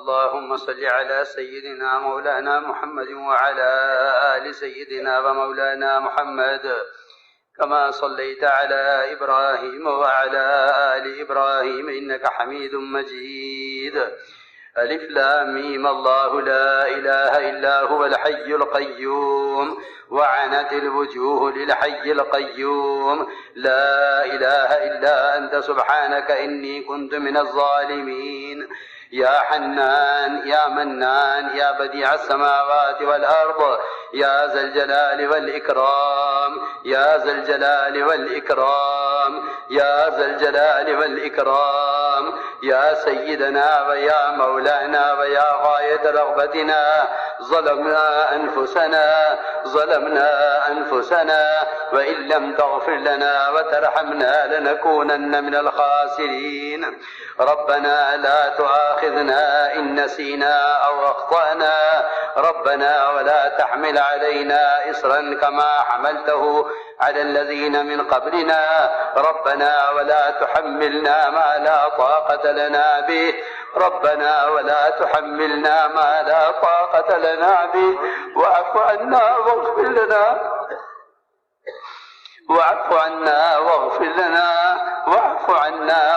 اللهم صل على سيدنا مولانا محمد وعلى آل سيدنا ومولانا محمد كما صليت على إبراهيم وعلى آل إبراهيم إنك حميد مجيد. ألف لام ميم الله لا إله إلا هو الحي القيوم وعنت الوجوه للحي القيوم لا إله إلا أنت سبحانك إني كنت من الظالمين. يا حنان يا منان يا بديع السماوات والأرض يا ذا الجلال والإكرام يا ذا الجلال والإكرام يا ذا الجلال والإكرام يا سيدنا ويا مولانا ويا غاية رغبتنا ظلمنا أنفسنا وإن لم تغفر لنا وترحمنا لنكونن من الخاسرين. ربنا لا تؤاخذنا إن نسينا أو أخطأنا ربنا ولا تحمل علينا إصرا كما حملته على الذين من قبلنا ربنا ولا تحملنا ما لا طاقة لنا به ربنا ولا تحملنا ما لا طاقة لنا به واعف عنا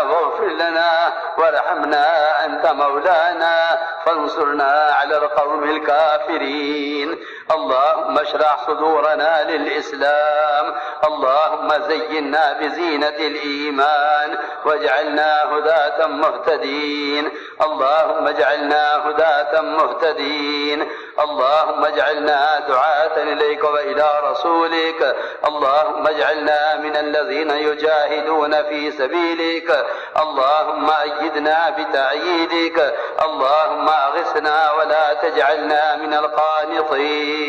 واغفر لنا وارحمنا أنت مولانا فانصرنا على القوم الكافرين. اللهم اشرح صدورنا للإسلام اللهم زينا بزينة الإيمان واجعلنا هداة مهتدين اللهم اجعلنا هداة مهتدين اللهم اجعلنا دعاة إليك وإلى رسولك اللهم اجعلنا من الذين يجاهدون في سبيلك اللهم أيدنا بتأييدك اللهم أغثنا ولا تجعلنا من القانطين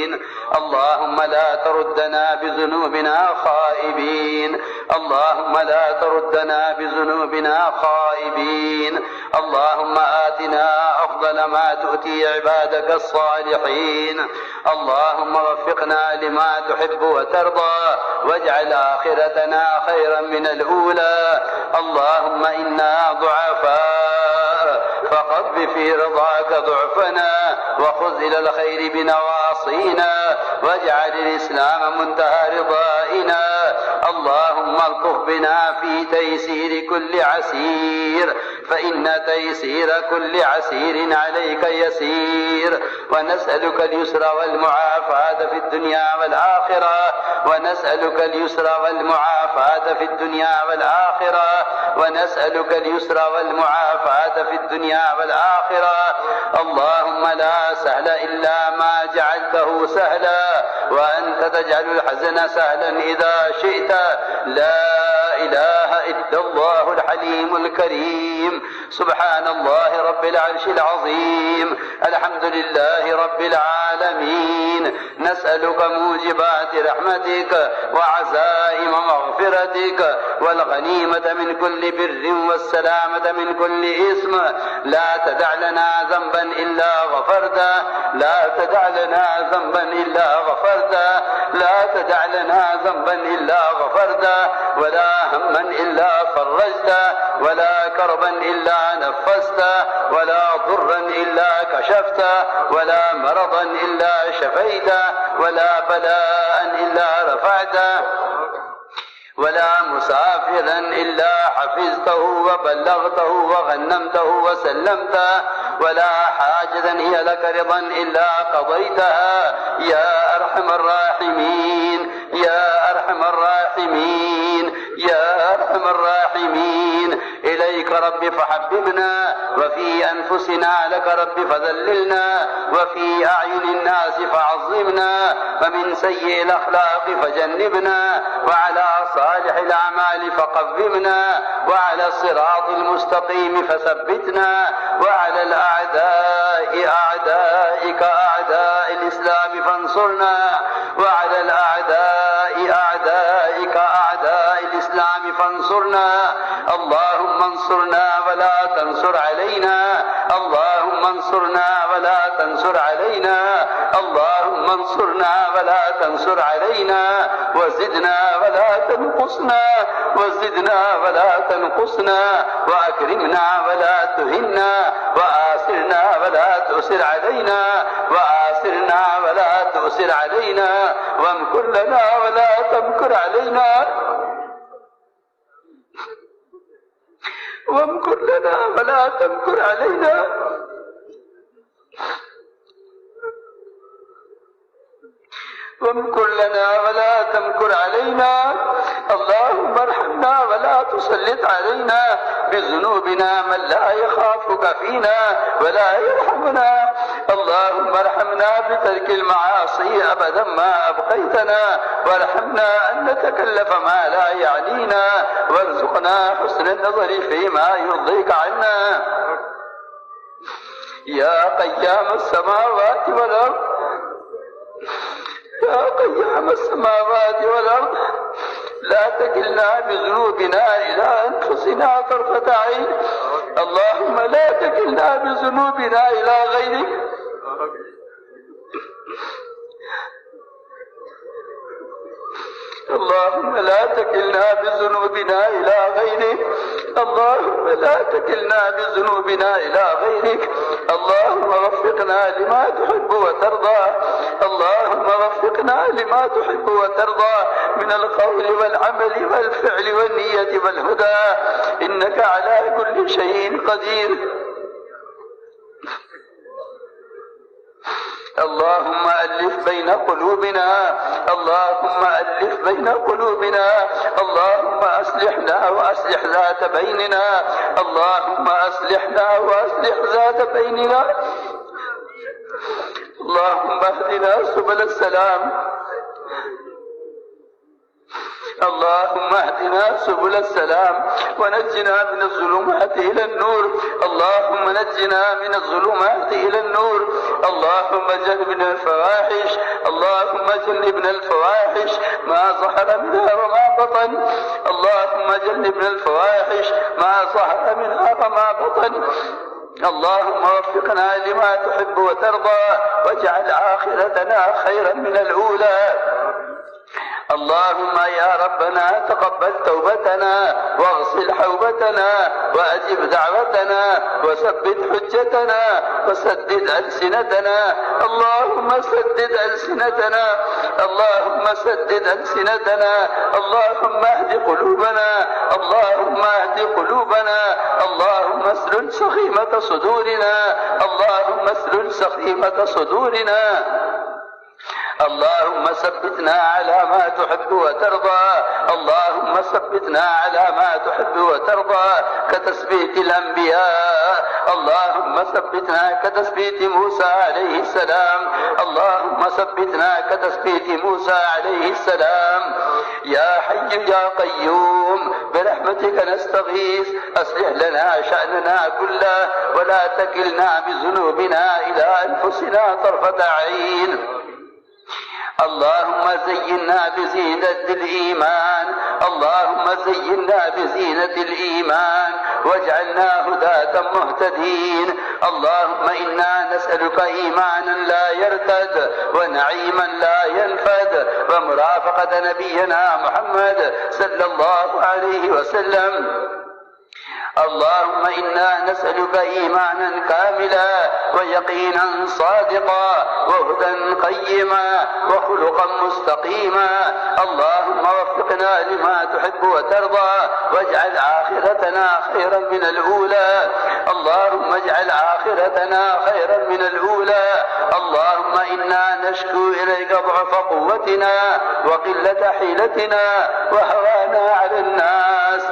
اللهم لا تردنا بذنوبنا خائبين اللهم لا تردنا بذنوبنا خائبين اللهم آتنا أفضل ما تؤتي عبادك الصالحين اللهم وفقنا لما تحب وترضى واجعل آخرتنا خيرا من الأولى اللهم إنا ضعفاء فقض في رضاك ضعفنا وخذ إلى الخير بنواصينا واجعل الإسلام منتهى رضائنا اللهم الطف بنا في تيسير كل عسير فإن تيسير كل عسير عليك يسير ونسألك اليسر والمعافاة في الدنيا والآخرة ونسألك اليسر والمعافاة في الدنيا والآخرة ونسألك اليسر والمعافاة في الدنيا والآخرة اللهم لا سهل إلا ما جعلته سهلا وأنت تجعل الحزن سهلا إذا شئت لا إله إلا الله الحليم الكريم سبحان الله رب العرش العظيم الحمد لله رب العالمين نسألك موجبات رحمتك وعزائم مغفرتك والغنيمة من كل بر والسلامة من كل إثم لا تدع لنا ذنبا إلا غفرته لا تدع لنا ذنبا إلا غفرته لا تدع لنا ذنبا إلا غفرته ولا هما إلا فرجته ولا كربا إلا نفسته ولا ضرا إلا كشفته ولا مرضا إلا شفيته ولا بلاء إلا رفعته ولا مسافرا إلا حفظته وبلغته وغنمته وسلمته ولا حاجة هي لك رضا إلا قضيتها يا أرحم الراحمين يا أرحم الراحمين يا أرحم الراحمين إليك رب فحببنا وفي أنفسنا لك رب فذللنا وفي أعين الناس فعظمنا ومن سيء الأخلاق فجنبنا وعلى صالح الأعمال فقومنا وعلى الصراط المستقيم فثبتنا وعلى الأعداء أعدائك أعداء الإسلام فانصرنا وعلى الأعداء أعدائك أعداء الإسلام فانصرنا. اللهم انصرنا ولا تنصر علينا. اللهم انصرنا ولا تنصر علينا. اللهم انصرنا ولا تنصر علينا. وزدنا ولا تنقصنا. وزدنا ولا تنقصنا. وأكرمنا ولا تهنا. وآثرنا ولا تؤثر علينا. وآثرنا ولا تؤثر علينا. وامكر لنا ولا تمكر علينا. وامكر لنا ولا تمكر علينا. وامكر لنا ولا تمكر علينا. اللهم ارحمنا ولا تسلط علينا بذنوبنا من لا يخافك فينا ولا يرحمنا. اللهم ارحمنا بترك المعاصي أبدا ما أبقيتنا، وارحمنا أن نتكلف ما لا يعنينا، وارزقنا حسن النظر فيما يرضيك عنا. يا قيام السماوات والأرض، يا قيام السماوات والأرض، لا تكلنا بذنوبنا إلى أنفسنا طرفة عين. اللهم لا تكلنا بذنوبنا إلى غيرك. اللهم لا تكلنا بذنوبنا إلى غيرك. اللهم لا تكلنا بذنوبنا إلى غيرك. اللهم وفقنا لما تحب وترضى. اللهم وفقنا لما تحب وترضى من القول والعمل والفعل والنية والهدى، إنك على كل شيء قدير. اللهم ألف بين قلوبنا. اللهم ألف بين قلوبنا. اللهم أصلحنا وأصلح ذات بيننا. اللهم أصلحنا وأصلح ذات بيننا. اللهم اهدنا سبل السلام. اللهم اهدنا سبل السلام ونجنا من الظلمات إلى النور. اللهم نجنا من الظلمات إلى النور. اللهم جنبنا الفواحش. اللهم جنبنا الفواحش ما ظهر منها وما بطن. اللهم جنبنا الفواحش ما ظهر منها وما بطن. اللهم وفقنا لما تحب وترضى، واجعل آخرتنا خيرا من الأولى. اللهم يا ربنا تقبل توبتنا واغسل حوبتنا وأجب دعوتنا وثبت حجتنا وسدد ألسنتنا. اللهم سدد ألسنتنا. اللهم سدد ألسنتنا. اللهم اهد قلوبنا. اللهم اهد قلوبنا. اللهم اسلل سخيمة صدورنا. اللهم اسلل سخيمة صدورنا. اللهم ثبتنا على ما تحب وترضى. اللهم ثبتنا على ما تحب وترضى كتثبيت الأنبياء. اللهم ثبتنا كتثبيت موسى عليه السلام. اللهم ثبتنا كتثبيت موسى عليه السلام. يا حي يا قيوم برحمتك نستغيث، أصلح لنا شأننا كله ولا تكلنا بذنوبنا إلى أنفسنا طرفة عين. اللهم زينا بزينة الإيمان. اللهم زينا بزينة الإيمان واجعلنا هداة مهتدين. اللهم إنا نسألك إيمانا لا يرتد ونعيما لا ينفد ومرافقة نبينا محمد صلى الله عليه وسلم. اللهم إنا نسألك إيمانا كاملا ويقينا صادقا وهدى قيما وخلقا مستقيما. اللهم وفقنا لما تحب وترضى واجعل آخرتنا خيرا من الأولى. اللهم اجعل آخرتنا خيرا من الأولى. اللهم إنا نشكو إليك ضعف قوتنا وقلة حيلتنا وهوانا على الناس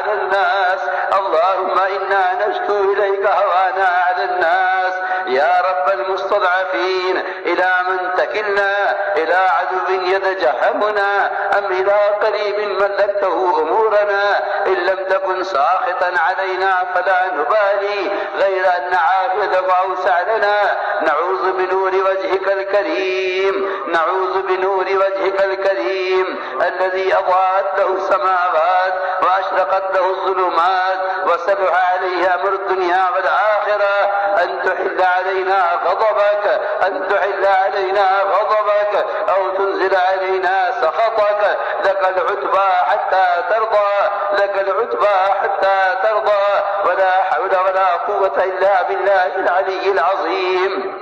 على الناس. اللهم إنا نشكو إليك هوانا على الناس. يا رب المستضعفين إلى من تكلنا منا إلى عدو يتجهمنا أم إلى قريب ملكته أمورنا إن لم تكن ساخطا علينا فلا نبالي غير أن عافيتك أوسع لنا نعوذ بنور وجهك الكريم نعوذ بنور وجهك الكريم الذي أضاءت له السماوات وأشرقت له الظلمات وسلح عليه أمر الدنيا والآخرة أن تحل علينا غضبك أن تحل علينا غضبك أو تنزل علينا سخطك لك العتبى حتى ترضى لك العتبى حتى ترضى ولا حول ولا قوة إلا بالله العلي العظيم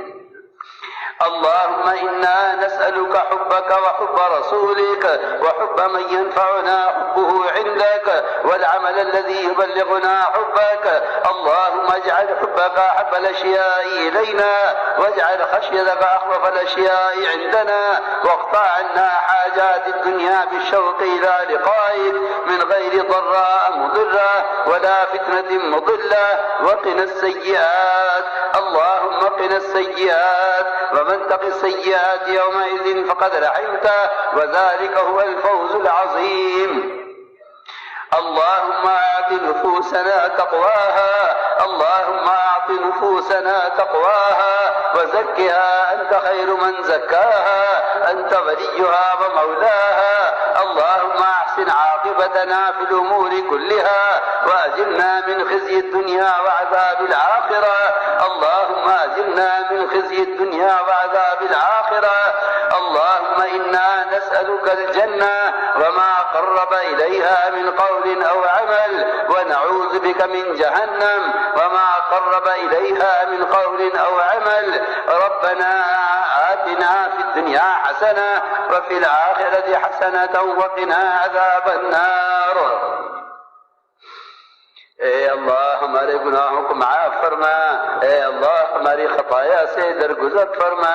اللهم إنا نسألك حبك وحب رسولك وحب من ينفعنا حبه عندك والعمل الذي يبلغنا حبك اللهم اجعل حبك أحب الأشياء إلينا واجعل خشيتك أخوف الأشياء عندنا واقطع عنا حاجات الدنيا بالشوق إلى لقائك من غير ضراء مضرة ولا فتنة مضلة وقنا السيئات اللهم قنا السيئات ومن تق السيئات يومئذ فقد رحمته وذلك هو الفوز العظيم اللهم أعط نفوسنا تقواها اللهم أعط نفوسنا تقواها وزكها أنت خير من زكاها أنت وليها ومولاها اللهم أحسن عاقبتنا في الأمور كلها وأجرنا من خزي الدنيا وعذاب الآخرة اللهم أجرنا من خزي الدنيا وعذاب الآخرة اللهم إنا نسألك الجنة وما قرب إليها من قول أو عمل ونعوذ بك من جهنم وما قرب إليها من قول أو عمل ربنا آتنا في الدنيا حسنة وفي الآخرة حسنة وقنا عذاب النار اے اللہ ہمارے گناہوں کو معاف فرما اے اللہ ہماری خطایا سے درگزر فرما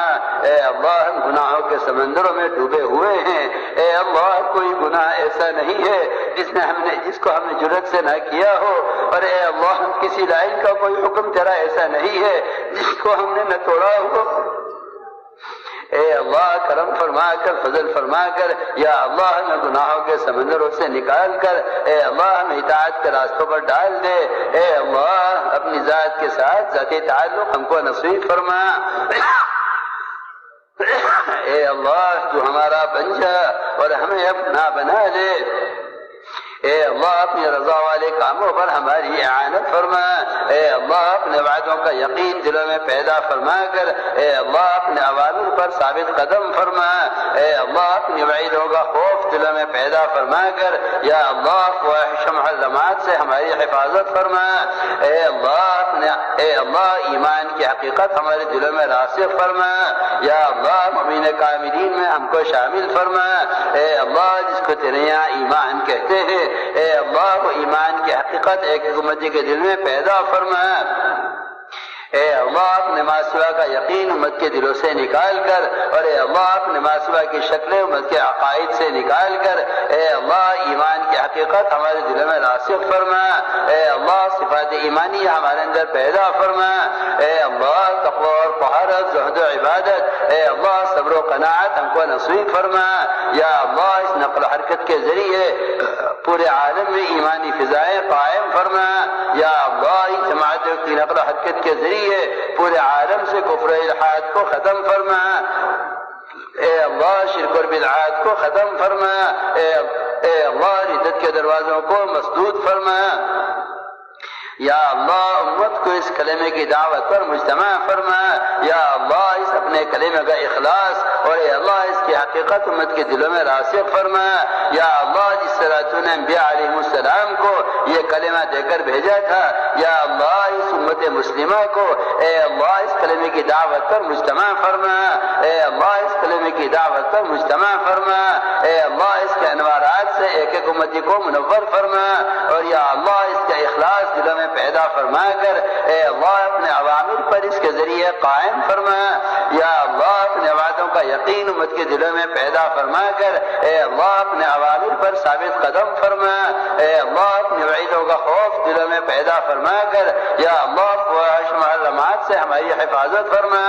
اے اللہ ہم گناہوں کے سمندروں میں ڈوبے ہوئے ہیں اے اللہ کوئی گناہ ایسا نہیں ہے جس کو ہم نے جرأت سے نہ کیا ہو اور اے اللہ کسی لائن کا کوئی حکم تیرا ایسا نہیں ہے جس کو ہم نے نہ توڑا ہو اے اللہ کرم فرما کر فضل فرما کر یا اللہ ہمیں گناہوں کے سمندروں سے نکال کر اے اللہ ہمیں اطاعت کے راستوں پر ڈال دے اے اللہ اپنی ذات کے ساتھ ذاتی تعلق ہم کو نصیب فرما اے اللہ تو ہمارا بن جا اور ہمیں اپنا بنا لے اے اللہ اپنی رضا والے کاموں پر ہماری اعانت فرما اے اللہ اپنے وعدوں کا یقین دلوں میں پیدا فرما کر اے اللہ اپنے اوامر پر ثابت قدم فرما اے اللہ اپنی وعیدوں کا خوف دلوں میں پیدا فرما کر یا اللہ فواحش محرمات سے ہماری حفاظت فرما اے اللہ ایمان کی حقیقت ہمارے دلوں میں راسخ فرما یا اللہ مومن کاملین میں ہم کو شامل فرما اے اللہ جس کو تیرے یہاں ایمان کہتے ہیں اے اللہ کو ایمان کی حقیقت ایک امتی کے دل میں پیدا فرما اے اللہ اپنے ماسوا کا یقین امت کے دلوں سے نکال کر اور اے اللہ اپنے ماسوا کی شکلیں امت کے عقائد سے نکال کر اے اللہ ایمان کی حقیقت ہمارے دلوں میں راسخ فرما اے اللہ صفات ایمانی ہمارے اندر پیدا فرما اے اللہ تقوی اور طہارت زہد و عبادت اے اللہ صبر و قناعت ہم کو نصیب فرما یا اللہ اس نقل و حرکت کے ذریعے پورے عالم میں ایمانی فضائیں قائم فرما یا اللہ اس جماعت کی نقل و حرکت کے ذریعے پورے عالم سے کفر و الحاد کو ختم فرما اے اللہ شرک اور بدعات کو ختم فرما اے اللہ ردت کے دروازوں کو مسدود فرما یا اللہ امت کو اس کلمے کی دعوت پر مجتمع فرما یا اللہ اس اپنے کلمے کا اخلاص اور اے اللہ اس کی حقیقت امت کے دلوں میں راسخ فرما یا اللہ جس طرح تو نے انبیاء علیہ السلام کو یہ کلمہ دے کر بھیجا تھا یا اللہ اس امت مسلمہ کو اے اللہ اس کلمے کی دعوت پر مجتمع فرما اے اللہ اس کلمے کی دعوت پر مجتمع فرما اے اللہ اس کے انوارات سے ایک ایک امتی کو منور فرما اور یا اللہ اس کا اخلاص دلوں میں پیدا فرما کر اے اللہ اپنے عوامر پر اس کے ذریعے قائم فرما یا اللہ اپنے وعدوں کا یقین امت کے دلوں میں پیدا فرما کر اے اللہ اپنے عوامر پر ثابت قدم فرما اے اللہ اپنے وعیدوں کا خوف دلوں میں پیدا فرما کر یا اللہ فواحش محرمات سے ہماری حفاظت فرما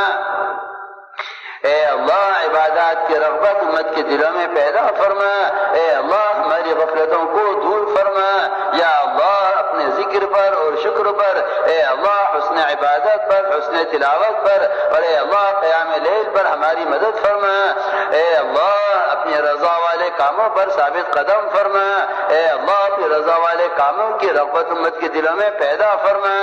اے اللہ عبادات کی رغبت امت کے دلوں میں پیدا فرما، اے اللہ ہماری غفلتوں کو دور فرما، یا اللہ اپنے ذکر پر اور شکر پر، اے اللہ حسن عبادت پر، حسن تلاوت پر، اور اے اللہ قیام لیل پر ہماری مدد فرما، اے اللہ اپنی رضا والے کاموں پر ثابت قدم فرما، اے اللہ اپنی رضا والے کاموں کی رغبت امت کے دلوں میں پیدا فرما،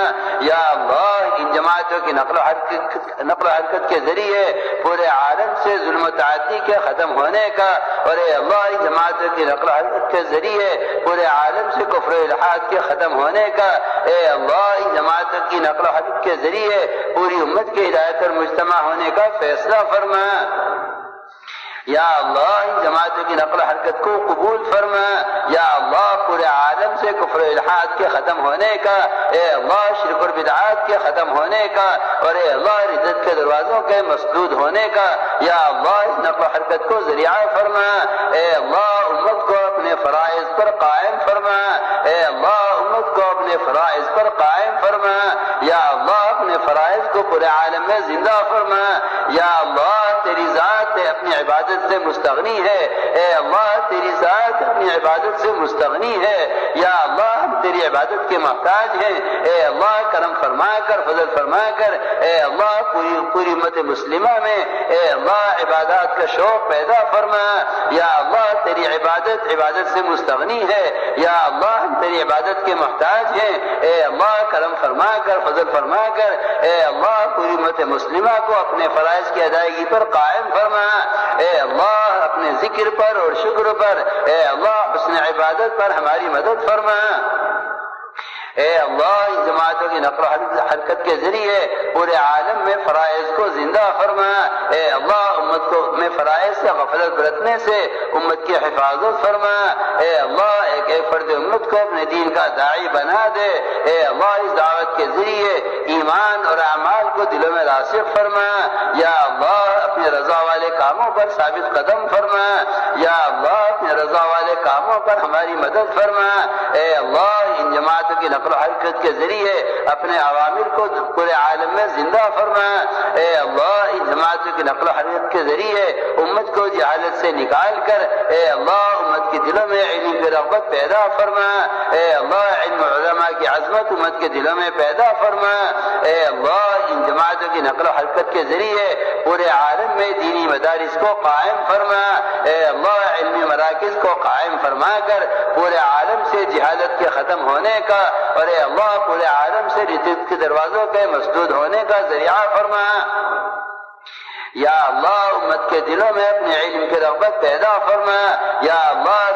یا اللہ ان جماعتوں کی نقل و حرکت کے ذریعے پورے عالم سے ظلم و تعدی کے ختم ہونے کا، اور اے اللہ ان جماعتوں کی نقل و حرکت کے ذریعے پورے عالم سے کفر و الحاد کے ختم ہونے کا، اے اللہ ان جماعتوں کی نقل و حرکت کے ذریعے پوری امت کے ہدایت اور مجتمع ہونے کا فیصلہ فرما، یا اللہ ان جماعتوں کی نقل و حرکت کو قبول فرما، یا اللہ پورے عالم سے کفر و الحاد کے ختم ہونے کا، اے اللہ شرک اور بدعات کے ختم ہونے کا، اور اے اللہ رزت کے دروازوں کے مسدود ہونے کا، یا اللہ اس نقل و حرکت کو ذریعہ فرما، اے اللہ امت کو اپنے فرائض پر قائم فرما، اے اللہ امت کو اپنے فرائض پر قائم فرما، یا اللہ اپنے فرائض کو پورے عالم میں زندہ فرما، یا اللہ تیری ذات اپنی عبادت سے مستغنی ہے، اے اللہ تیری ذات اپنی عبادت سے مستغنی ہے، یا اللہ ہم تیری عبادت کے محتاج ہیں، اے اللہ کرم فرما کر، فضل فرما کر، اے اللہ پوری امت مسلمہ میں اے اللہ عبادات کا شوق پیدا فرما، یا اللہ تیری عبادت سے مستغنی ہے، یا اللہ ہم تیری عبادت کے محتاج ہیں، اے اللہ کرم فرما کر، فضل فرما کر، اے اللہ پوری امت مسلمہ کو اپنے فرائض کی ادائیگی پر قائم فرما، اے اللہ اپنے ذکر پر اور شکر پر، اے اللہ حسن عبادت پر ہماری مدد فرما، اے اللہ ان جماعتوں کی نقل و حرکت کے ذریعے پورے عالم میں فرائض کو زندہ فرما، اے اللہ امت کو میں فرائض سے غفلت برتنے سے امت کی حفاظت فرما، اے اللہ ایک ایک فرد امت کو اپنے دین کا داعی بنا دے، اے اللہ اس دعوت کے ذریعے ایمان اور اعمال کو دلوں میں راسخ فرما، یا اللہ اپنے رضا والے کاموں پر ثابت قدم فرما، یا اللہ اپنے رضا والے کاموں پر ہماری مدد فرما، اے اللہ ان جماعتوں کی نقل و حرکت کے ذریعے اپنے عوامر کو پورے عالم میں زندہ فرما، اے اللہ ان جماعتوں کی نقل و حرکت کے ذریعے امت کو جہالت سے نکال کر اے اللہ امت کے دلوں میں علم کی رغبت پیدا فرما، اے اللہ علم علماء کی عظمت امت کے دلوں میں پیدا فرما، اے اللہ ان جماعتوں کی نقل و حرکت کے ذریعے پورے عالم میں دینی مدارس کو قائم فرما، اے اللہ علمی مراکز کو قائم فرما کر پورے عالم سے جہالت کے ختم ہونے کا، اور اے اللہ پورے عالم سے رزق کے دروازوں کے مسدود ہونے کا ذریعہ فرما، یا اللہ امت کے دلوں میں اپنے علم کی رغبت پیدا فرما، یا اللہ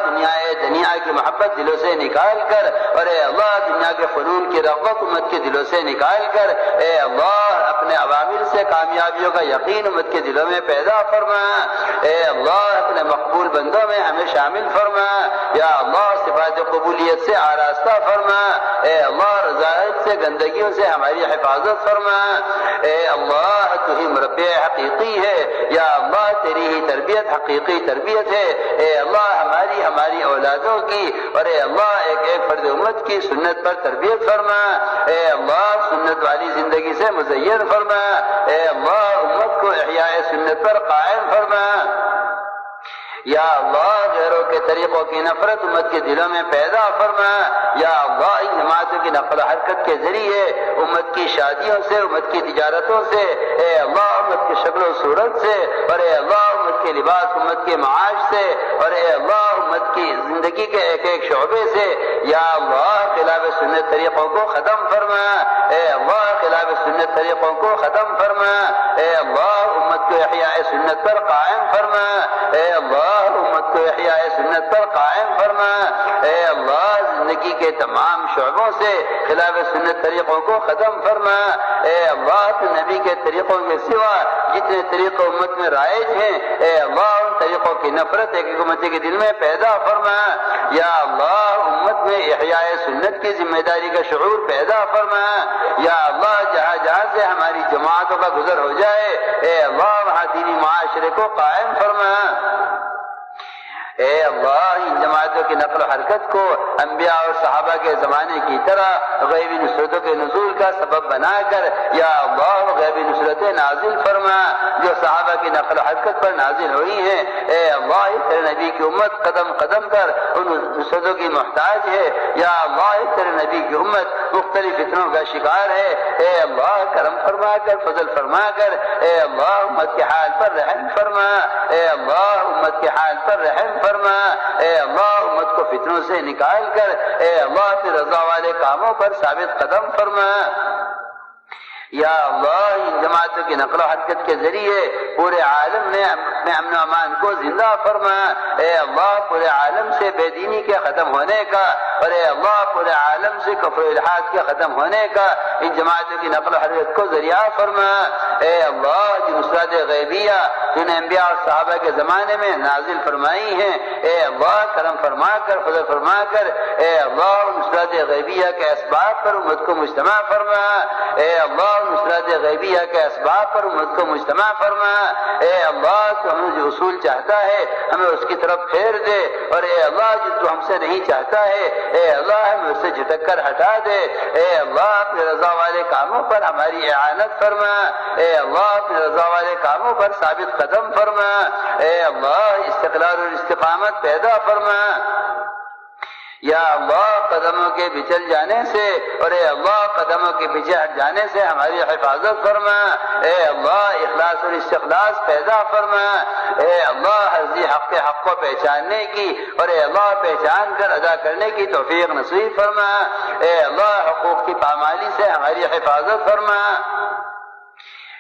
دنیا کی محبت دلوں سے نکال کر، اور اے اللہ دنیا کے فنون کی رغبت امت کے دلوں سے نکال کر، اے اللہ اپنے عوامل سے کامیابیوں کا یقین امت کے دلوں میں پیدا فرما، اے اللہ اپنے مقبول بندوں میں ہمیں شامل فرما، یا اللہ صفات قبولیت سے آراستہ فرما، اے اللہ رضائیت سے گندگیوں سے ہماری حفاظت فرما، اے اللہ تو ہی مربی حقیقی ہے، یا اللہ تیری ہی تربیت حقیقی تربیت ہے، اے اللہ ہماری اولادوں کی، اور اے اللہ ایک ایک فرد امت کی سنت پر تربیت فرما، اے اللہ سنت والی زندگی سے مزین فرما، اے اللہ امت کو احیاء سنت پر قائم فرما، یا اللہ غیروں کے طریقوں کی نفرت امت کے دلوں میں پیدا فرما، یا اللہ ان جماعتوں کی نقل و حرکت کے ذریعے امت کی شادیوں سے، امت کی تجارتوں سے، اے اللہ امت کی شکل و صورت سے، اور اے اللہ امت کے لباس، امت کے معاش سے، اور اے اللہ امت کی زندگی کے ایک ایک شعبے سے، یا اللہ خلاف سنت طریقوں کو ختم فرما، اے اللہ خلاف سنت طریقوں کو ختم فرما، اے اللہ امت کو احیاء سنت پر قائم فرما، اے اللہ امت کو احیاء سنت پر قائم فرما، اے اللہ زندگی کے تمام شعبوں سے خلاف سنت طریقوں کو ختم فرما، اے اللہ تو نبی کے طریقوں کے سوا جتنے طریقے امت میں رائج ہیں، اے اللہ ان طریقوں کی نفرت ایک امت کے دل میں پیدا فرما، یا اللہ امت میں احیاء سنت کی ذمہ داری کا شعور پیدا فرما، یا اللہ جہاں جہاں سے ہماری جماعتوں کا گزر ہو جائے، اے اللہ وہاں دینی معاشرے کو قائم فرما، اے اللہ ان جماعتوں کی نقل و حرکت کو انبیاء اور صحابہ کے زمانے کی طرح غیبی نصرتوں کے نزول کا سبب بنا کر یا اللہ غیبی نصرتیں نازل فرما جو صحابہ کی نقل و حرکت پر نازل ہوئی ہیں۔ اے اللہ تیرے نبی کی امت قدم قدم پر ان نصرتوں کی محتاج ہے۔ یا اللہ تیرے نبی کی امت مختلف فتنوں کا شکار ہے۔ اے اللہ کرم فرما کر فضل فرما کر اے اللہ امت کے حال پر رحم فرما۔ اے اللہ امت کے حال پر رحم فرما۔ اے اللہ امت کو فتنوں سے نکال کر اے اللہ کی رضا والے کاموں پر ثابت قدم فرما۔ یا اللہ ان جماعتوں کی نقل و حرکت کے ذریعے پورے عالم میں امن و امان کو زندہ فرما۔ اے اللہ پورے عالم سے بے دینی کے ختم ہونے کا اور اے اللہ پورے عالم سے کفر و الحاد کے ختم ہونے کا ان جماعتوں کی نقل و حرکت کو ذریعہ فرما۔ اے اللہ جو نصرت غیبیہ جن انبیاء اور صحابہ کے زمانے میں نازل فرمائی ہیں اے اللہ کرم فرما کر فضل فرما کر اے اللہ نصرت غیبیہ کے اسباب پر امت کو مجتمع فرما۔ اے اللہ نصرت غیبیہ کے اسباب پر امت کو مجتمع فرما۔ اے اللہ تو ہمیں جو اصول چاہتا ہے ہمیں اس کی طرف پھیر دے اور اے اللہ جو تو ہم سے نہیں چاہتا ہے اے اللہ ہمیں اس سے جھٹک کر ہٹا دے۔ اے اللہ اپنی رضا والے کاموں پر ہماری اعانت فرما۔ اے اللہ اپنی رضا والے کاموں پر ثابت قدم فرما۔ اے اللہ استقلال اور استقامت پیدا فرما۔ یا اللہ قدموں کے بچل جانے سے اور اے اللہ قدموں کے پیچھے ہٹ جانے سے ہماری حفاظت فرما۔ اے اللہ اخلاص اور استخلاص پیدا فرما۔ اے اللہ ہر ذی حق کے حق کو پہچاننے کی اور اے اللہ پہچان کر ادا کرنے کی توفیق نصیب فرما۔ اے اللہ حقوق کی پامالی سے ہماری حفاظت فرما۔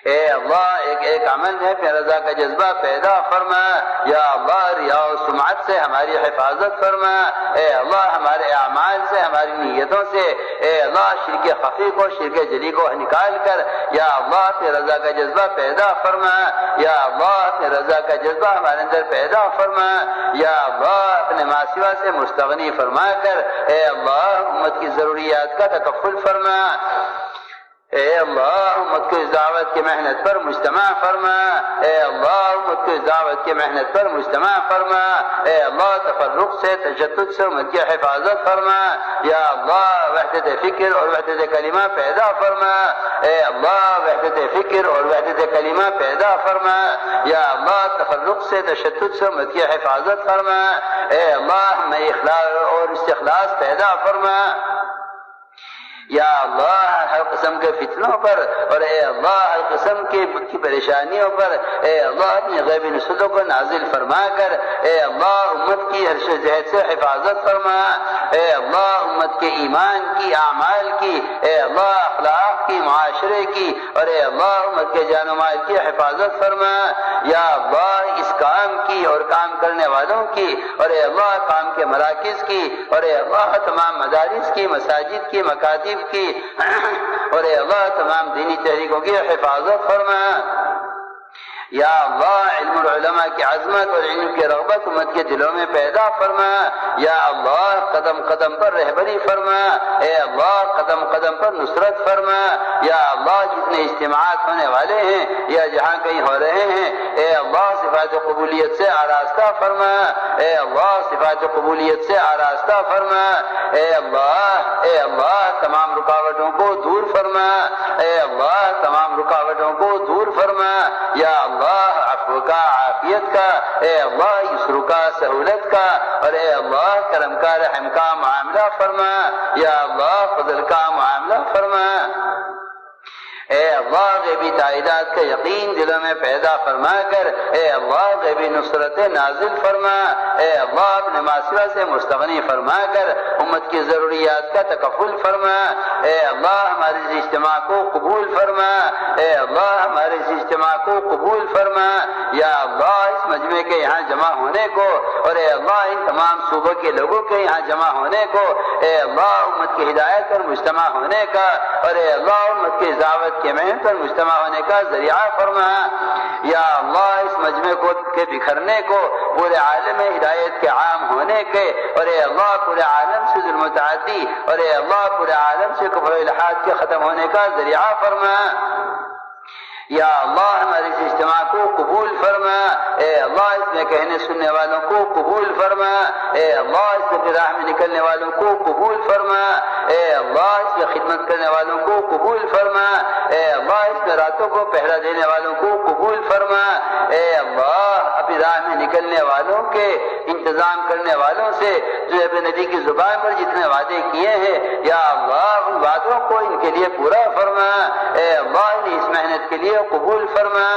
اے اللہ ایک ایک عمل ہے پہ رضا کا جذبہ پیدا فرما۔ یا اللہ ریا و سمعت سے ہماری حفاظت فرما۔ اے اللہ ہمارے اعمال سے ہماری نیتوں سے اے اللہ شرک خفی کو شرک جلی کو نکال کر یا اللہ پہ رضا کا جذبہ پیدا فرما۔ یا اللہ پہ رضا کا جذبہ ہمارے اندر پیدا فرما۔ یا اللہ اپنے ماسوا سے مستغنی فرما کر اے اللہ امت کی ضروریات کا تکفل فرما۔ اے اللہ امت کو اس دعوت کی محنت پر مجتمع فرما۔ اے اللہ امت کو اس دعوت کی محنت پر مجتمع فرما۔ اے اللہ تفرق سے تشدد سے امت کی حفاظت فرما۔ یا اللہ وحدت فکر اور وحدت کلمہ پیدا فرما۔ اے اللہ وحدت فکر اور وحدت کلمہ پیدا فرما۔ یا اللہ تفرق سے تشدد سے امت کی حفاظت فرما۔ اے اللہ ہمیں اخلاص اور استخلاص پیدا فرما۔ یا اللہ ہر قسم کے فتنوں پر اور اے اللہ ہر قسم کی پریشانیوں پر اے اللہ اپنی غیبی نصرتوں کو نازل فرما کر اے اللہ امت کی ہر جہت سے حفاظت فرما۔ اے اللہ امت کے ایمان کی اعمال کی اے اللہ اخلاق کی معاشرے کی اور اے اللہ امت کے جان و مال کی حفاظت فرما۔ یا اللہ اس کام کی اور کام کرنے والوں کی اور اے اللہ کام کے مراکز کی اور اے اللہ تمام مدارس کی مساجد کی مکاتب کی اور اے اللہ تمام دینی تحریکوں کی حفاظت فرما۔ یا اللہ علم العلماء کی عظمت اور علم کی رغبت امت کے دلوں میں پیدا فرما۔ یا اللہ قدم قدم پر رہبری فرما۔ اے اللہ قدم قدم پر نصرت فرما۔ یا اللہ جتنے اجتماعات ہونے والے ہیں یا جہاں کہیں ہو رہے ہیں اے اللہ صفات قبولیت سے آراستہ فرما۔ اے اللہ صفات قبولیت سے آراستہ فرما۔ اے اللہ تمام رکاوٹوں کو دور فرما۔ اے اللہ تمام رکاوٹوں کو دور فرما۔ یا اللہ عفو کا عافیت کا اے اللہ یسر کا سہولت کا اور اے اللہ کرم کا رحم کا معاملہ فرما۔ یا اللہ فضل کا معاملہ فرما۔ اے اللہ غیبی تائیدات کا یقین دلوں میں پیدا فرما کر اے اللہ غیبی نصرت نازل فرما۔ اے اللہ اپنے ماسوا سے مستغنی فرما کر امت کی ضروریات کا تکفل فرما۔ اے اللہ ہمارے اس اجتماع کو قبول فرما۔ اے اللہ ہمارے اس اجتماع کو قبول فرما۔ یا اللہ اس مجمع کے یہاں جمع ہونے کو اور اے اللہ ان تمام صوبوں کے لوگوں کے یہاں جمع ہونے کو اے اللہ امت کی ہدایت پر مجتمع ہونے کا اور اے اللہ امت کی دعوت کے محنت پر مجتمع ہونے کا ذریعہ فرما۔ یا اللہ اس مجمع کو کے بکھرنے کو پورے عالم ہدایت کے عام ہونے کے اور اے اللہ پورے عالم سے ظلم و تعدی اور اے اللہ پورے عالم سے کفر و الحاد کے ختم ہونے کا ذریعہ فرما۔ یا اللہ ہمارے اس اجتماع کو قبول فرما، اے اللہ اس میں کہنے سننے والوں کو قبول فرما، اے اللہ اس میں راہ میں نکلنے والوں کو قبول فرما، اے اللہ اس میں خدمت کرنے والوں کو قبول فرما، اے اللہ اس میں راتوں کو پہرا دینے والوں کو قبول فرما، اے اللہ اپنی راہ میں نکلنے والوں کے انتظام کرنے والوں سے جو اپنے نبی کی زبان پر جتنے وعدے کیے ہیں یا اللہ ان وعدوں کو ان کے لیے پورا فرما، اے اللہ انہیں اس محنت کے لیے قبول فرما،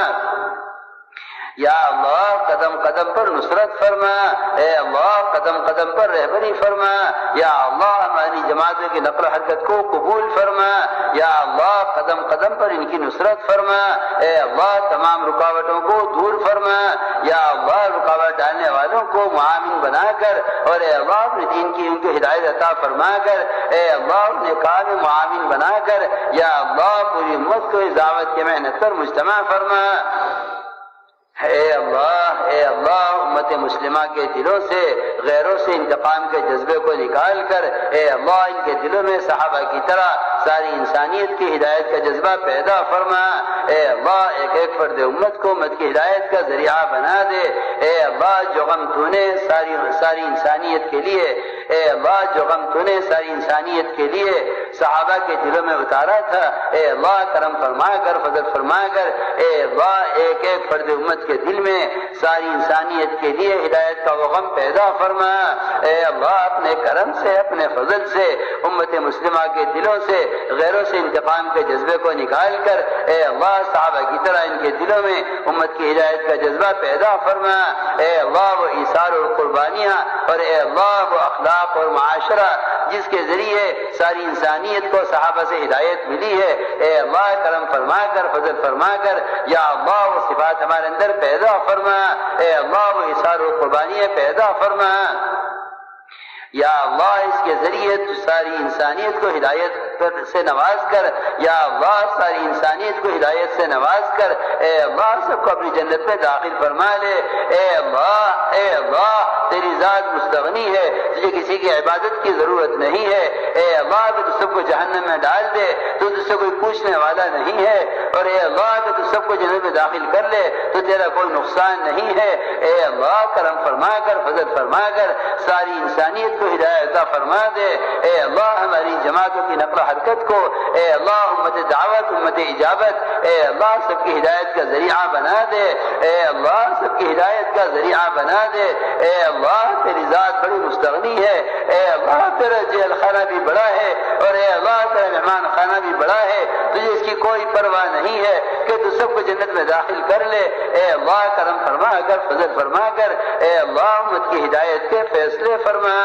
یا اللہ قدم قدم پر نصرت فرما، اے اللہ قدم قدم پر رہبری فرما، یا اللہ ہماری جماعتوں کی نقل و حرکت کو قبول فرما، یا اللہ قدم قدم پر ان کی نصرت فرما، اے اللہ تمام رکاوٹوں کو دور فرما، یا اللہ رکاوٹ ڈالنے والوں کو معاون بنا کر اور اے اللہ اپنے دین کی ان کو ہدایت عطا فرما کر، اے اللہ انہیں کام معاون بنا کر یا اللہ پوری امت کو اس دعوت کی محنت پر مجتمع فرما، اے اللہ امت مسلمہ کے دلوں سے غیروں سے انتقام کے جذبے کو نکال کر اے اللہ ان کے دلوں میں صحابہ کی طرح ساری انسانیت کی ہدایت کا جذبہ پیدا فرما، اے اللہ ایک ایک فرد امت کو امت کی ہدایت کا ذریعہ بنا دے، اے اللہ جو غم تو نے ساری انسانیت کے لیے، اے اللہ جو غم تو نے ساری انسانیت کے لیے صحابہ کے دلوں میں اتارا تھا، اے اللہ کرم فرما کر فضل فرما کر اے اللہ ایک ایک فرد امت کے دل میں ساری انسانیت کے لیے ہدایت کا وہ غم پیدا فرما، اے اللہ اپنے کرم سے اپنے فضل سے امت مسلمہ کے دلوں سے غیروں سے انتقام کے جذبے کو نکال کر اے اللہ صحابہ کی طرح ان کے دلوں میں امت کی ہدایت کا جذبہ پیدا فرما، اے اللہ وہ ایثار اور قربانیاں اور اے اللہ وہ اخلاق اور معاشرہ جس کے ذریعے ساری انسانیت کو صحابہ سے ہدایت ملی ہے، اے اللہ کرم فرما کر فضل فرما کر یا اللہ وہ صفات ہمارے اندر پیدا فرما، اے اللہ وہ ایثار و قربانیاں پیدا فرما، یا اللہ اس کے ذریعے تو ساری انسانیت کو ہدایت سے نواز کر یا اللہ ساری انسانیت کو ہدایت سے نواز کر اے اللہ سب کو اپنی جنت میں داخل فرما لے، اے اللہ تیری ذات مستغنی ہے، تجھے کسی کی عبادت کی ضرورت نہیں ہے، اے اللہ کہ تو سب کو جہنم میں ڈال دے تو تجھ سے کوئی پوچھنے والا نہیں ہے، اور اے اللہ کہ تو سب کو جنت میں داخل کر لے تو تیرا کوئی نقصان نہیں ہے، اے اللہ کرم فرما کر فضل فرما کر ساری انسانیت کو ہدایت عطا فرما دے، اے اللہ ہماری جماعتوں کی نقل و حرکت کو اے اللہ امت دعوت امت اجابت اے اللہ سب کی ہدایت کا ذریعہ بنا دے، اے اللہ سب کی ہدایت کا ذریعہ بنا دے، اے اللہ تیری ذات بڑی مستغنی ہے، اے اللہ تیرا جیل خانہ بھی بڑا ہے اور اے اللہ تیرا مہمان خانہ بھی بڑا ہے، تجھے اس کی کوئی پرواہ نہیں ہے کہ تو سب کو جنت میں داخل کر لے، اے اللہ کرم فرما کر فضل فرما کر اے اللہ امت کی ہدایت کے فیصلے فرما،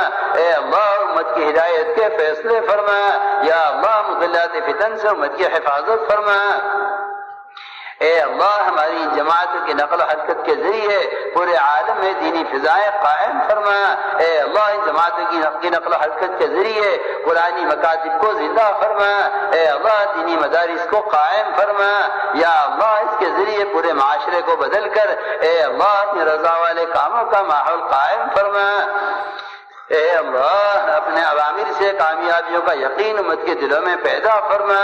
اے اللہ امت کی ہدایت کے فیصلے فرما، یا اللہ مضلات فتن سے امت کی حفاظت فرما، اے اللہ ہماری جماعتوں کی نقل و حرکت کے ذریعے پورے عالم میں دینی فضائیں قائم فرما، اے اللہ ان جماعتوں کی نقل و حرکت کے ذریعے قرآنی مکاتب کو زندہ فرما، اے اللہ دینی مدارس کو قائم فرما، یا اللہ اس کے ذریعے پورے معاشرے کو بدل کر اے اللہ اپنی رضا والے کاموں کا ماحول قائم فرما، اے اللہ اپنے عوامر سے کامیابیوں کا یقین امت کے دلوں میں پیدا فرما،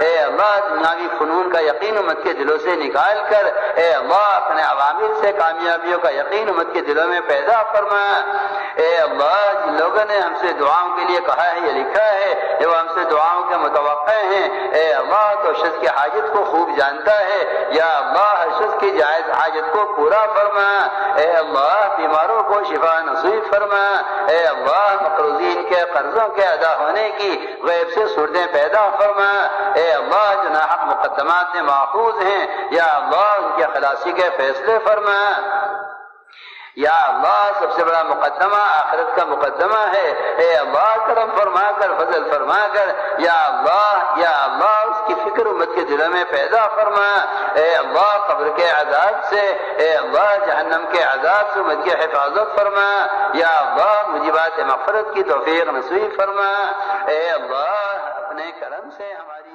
اے اللہ دنیاوی فنون کا یقین امت کے دلوں سے نکال کر اے اللہ اپنے عوامر سے کامیابیوں کا یقین امت کے دلوں میں پیدا فرما، اے اللہ جن لوگوں نے ہم سے دعاؤں کے لیے کہا ہے یا لکھا ہے جو ہم سے دعاؤں کے متوقع ہیں، اے اللہ تو شخص کی حاجت کو خوب جانتا ہے، یا اللہ ہر شخص کی جائز حاجت کو پورا فرما، اے اللہ بیماروں کو شفا نصیب فرما، اے اللہ مقروضین کے قرضوں کے ادا ہونے کی غیب سے صورتیں پیدا فرما، اے اللہ جو ناحق مقدمات میں ماخوذ ہیں یا اللہ ان کے خلاصی کے فیصلے فرما، یا اللہ سب سے بڑا مقدمہ آخرت کا مقدمہ ہے، اے اللہ کرم فرما کر فضل فرما کر یا اللہ اس کی فکر امت کے دلوں میں پیدا فرما، اے اللہ قبر کے عذاب سے اے اللہ جہنم کے عذاب سے امت کی حفاظت فرما، یا اللہ مجیبات مغفرت کی توفیق نصیب فرما، اے اللہ اپنے کرم سے ہماری